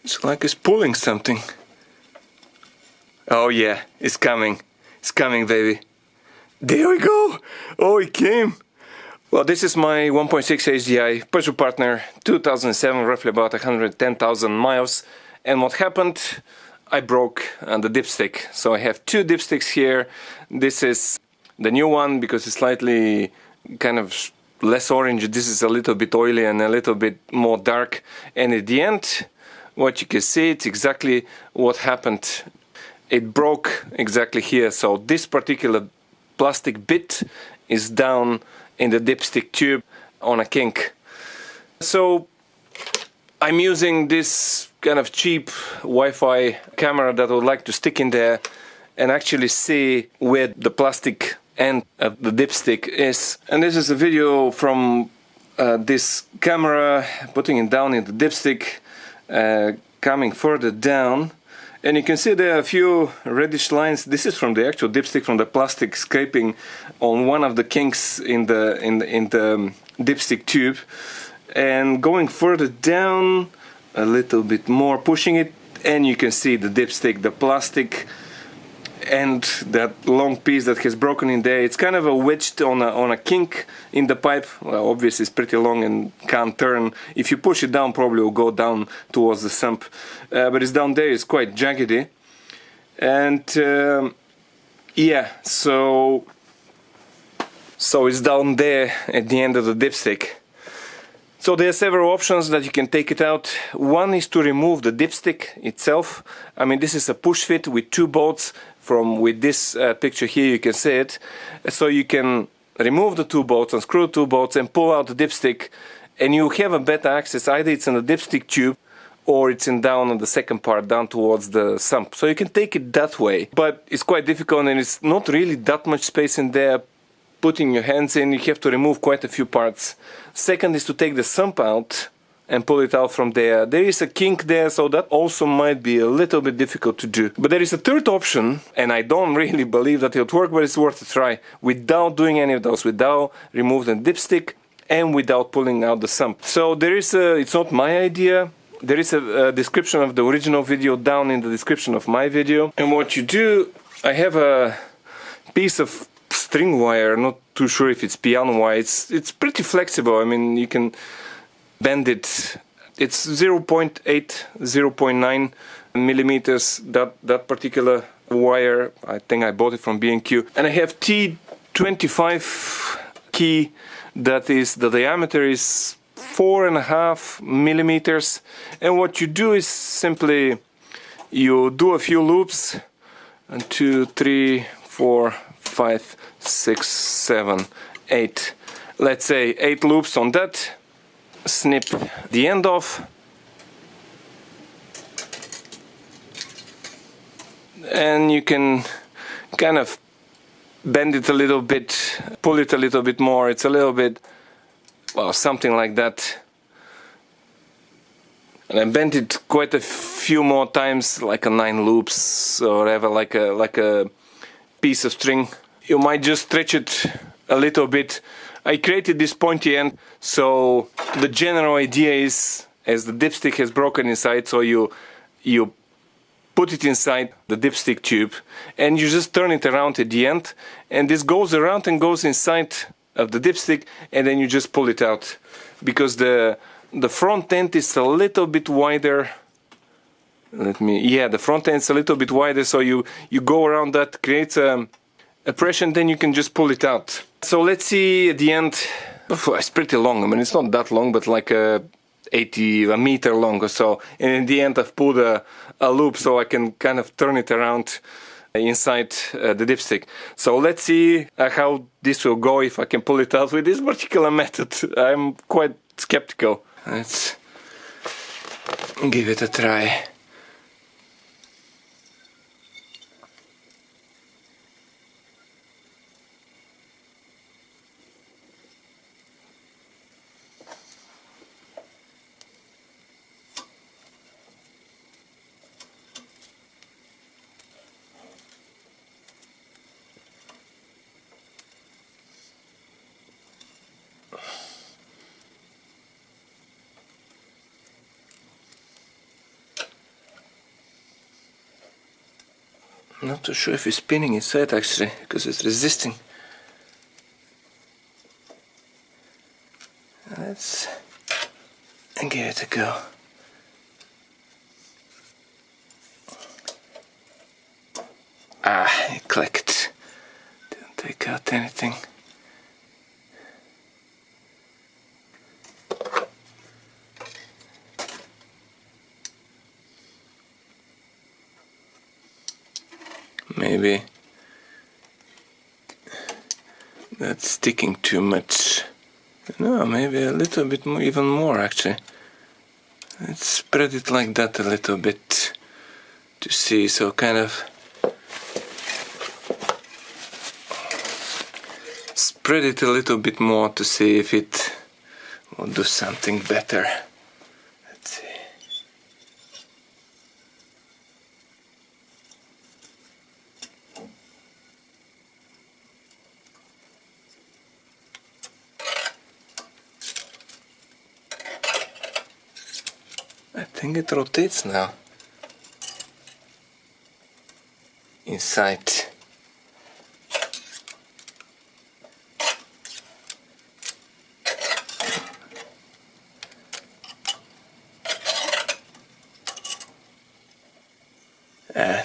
It's like it's pulling something. Oh yeah, it's coming. It's coming, baby. There we go! Oh, it came! Well, this is my 1.6 HDI Peugeot Partner 2007, roughly about 110,000 miles. And what happened? I broke the dipstick. So I have two dipsticks here. This is the new one because it's slightly kind of less orange. This is a little bit oily and a little bit more dark. And at the end, what you can see, it's exactly what happened. It broke exactly here. So this particular plastic bit is down in the dipstick tube on a kink. So I'm using this kind of cheap Wi-Fi camera that I would like to stick in there and actually see where the plastic end of the dipstick is. And this is a video from this camera, putting it down in the dipstick, coming further down. And you can see there are a few reddish lines. This is from the actual dipstick, from the plastic scraping on one of the kinks in the dipstick tube. And going further down a little bit more, pushing it, and you can see the dipstick, the plastic, and that long piece that has broken in there. It's kind of a wedged on a kink in the pipe. Well, obviously it's pretty long and can't turn. If you push it down, probably will go down towards the sump. But it's down there, it's quite jaggedy. And yeah, so it's down there at the end of the dipstick. So there are several options that you can take it out. One is to remove the dipstick itself. I mean, this is a push fit with two bolts. With this picture here, you can see it. So you can remove the two bolts, unscrew the two bolts, and pull out the dipstick, and you have a better access. Either it's in the dipstick tube, or it's in down on the second part, down towards the sump. So you can take it that way, but it's quite difficult, and it's not really that much space in there. Putting your hands in, you have to remove quite a few parts. Second is to take the sump out and pull it out from there. There is a kink there, so that also might be a little bit difficult to do. But there is a third option, and I don't really believe that it'll work, but it's worth a try, without doing any of those, without removing the dipstick and without pulling out the sump. So there is it's not my idea. There is a description of the original video down in the description of my video. And what you do, I have a piece of string wire, not too sure if it's piano wire. It's pretty flexible. I mean, you can bend it. It's 0.8, 0.9 millimeters, that particular wire. I think I bought it from B&Q. And I have T25 key, that is, the diameter is 4.5 millimeters. And what you do is simply you do a few loops, 1, 2, 3, 4, 5, 6, 7, 8. Let's say 8 loops on that. Snip the end off, and you can kind of bend it a little bit, pull it a little bit more. It's a little bit, well, something like that. And I bent it quite a few more times, like a 9 loops or whatever, like a piece of string. You might just stretch it a little bit. I created this pointy end, so the general idea is, as the dipstick has broken inside, so you put it inside the dipstick tube and you just turn it around at the end, and this goes around and goes inside of the dipstick, and then you just pull it out, because the front end is a little bit wider. The front end is a little bit wider, so you go around that, creates a pressure, and then you can just pull it out. So let's see at the end. It's pretty long. I mean, it's not that long, but like a meter long or so. And in the end, I've pulled a loop so I can kind of turn it around inside the dipstick. So let's see how this will go, if I can pull it out with this particular method. I'm quite skeptical. Let's give it a try. not too sure if it's spinning inside actually, because it's resisting. Let's give it a go. Ah, it clicked. Didn't take out anything. Maybe that's sticking too much. No, maybe a little bit more, even more actually. Let's spread it like that a little bit to see, so kind of spread it a little bit more to see if it will do something better. Let's see. I think it rotates now inside.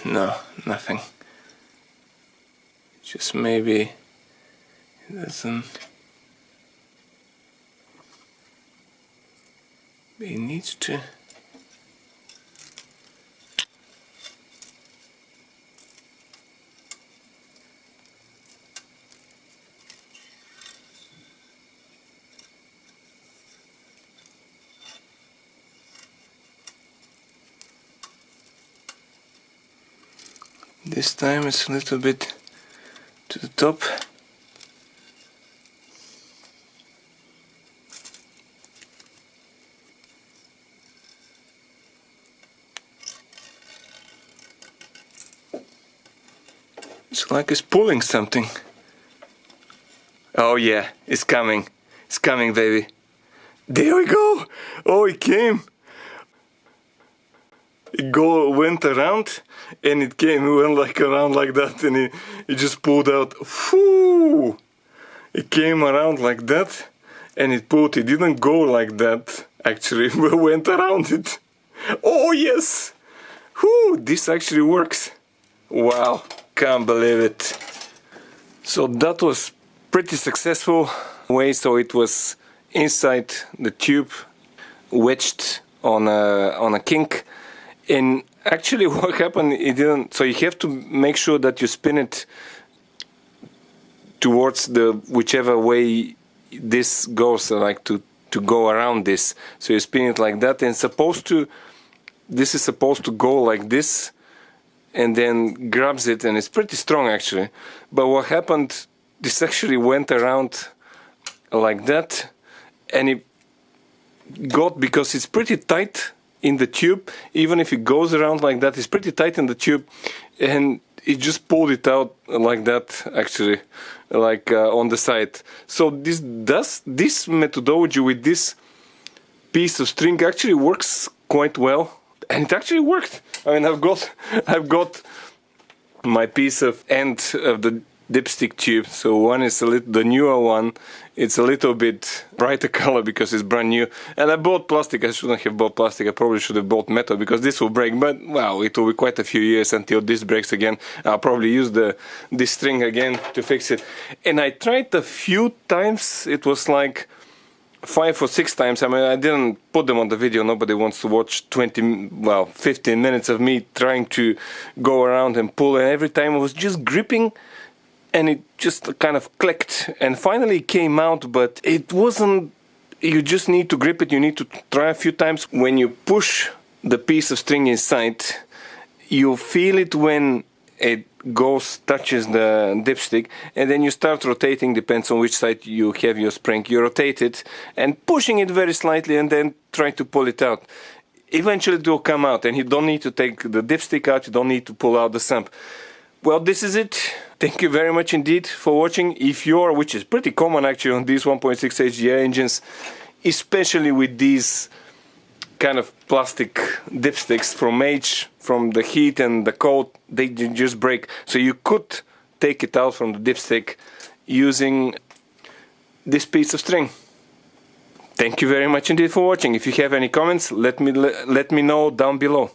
No, nothing. Just maybe it doesn't. It needs to. This time it's a little bit to the top. It's like it's pulling something. Oh yeah, it's coming. It's coming, baby. There we go! Oh, it came! It went around and it went like around like that, and it just pulled out. Whoo! It came around like that and it pulled. It didn't go like that actually, but went around it. Oh yes! Whoo! This actually works. Wow, can't believe it. So that was pretty successful way. So it was inside the tube, wedged on a kink. And actually what happened, it didn't, so you have to make sure that you spin it towards the whichever way this goes, so like to go around this. So you spin it like that, and this is supposed to go like this and then grabs it, and it's pretty strong actually. But what happened, this actually went around like that, and it got, because it's pretty tight in the tube, even if it goes around like that, it's pretty tight in the tube, and it just pulled it out like that actually, like on the side. So this methodology with this piece of string actually works quite well, and it actually worked. I mean, I've got my piece of end of the dipstick tube. So one is the newer one. It's a little bit brighter color because it's brand new. And I bought plastic. I shouldn't have bought plastic. I probably should have bought metal, because this will break. But wow, it will be quite a few years until this breaks again. I'll probably use this string again to fix it. And I tried a few times. It was like 5 or 6 times. I mean, I didn't put them on the video. Nobody wants to watch 15 minutes of me trying to go around and pull. And every time I was just gripping, and it just kind of clicked, and finally it came out. But it wasn't, you just need to grip it, you need to try a few times. When you push the piece of string inside, you feel it when it touches the dipstick, and then you start rotating, depends on which side you have your spring. You rotate it and pushing it very slightly, and then try to pull it out. Eventually it will come out, and you don't need to take the dipstick out, you don't need to pull out the sump. Well, this is it. Thank you very much indeed for watching. If you're, which is pretty common actually on these 1.6 HDI engines, especially with these kind of plastic dipsticks from age, from the heat and the cold, they just break. So you could take it out from the dipstick using this piece of string. Thank you very much indeed for watching. If you have any comments, let me know down below.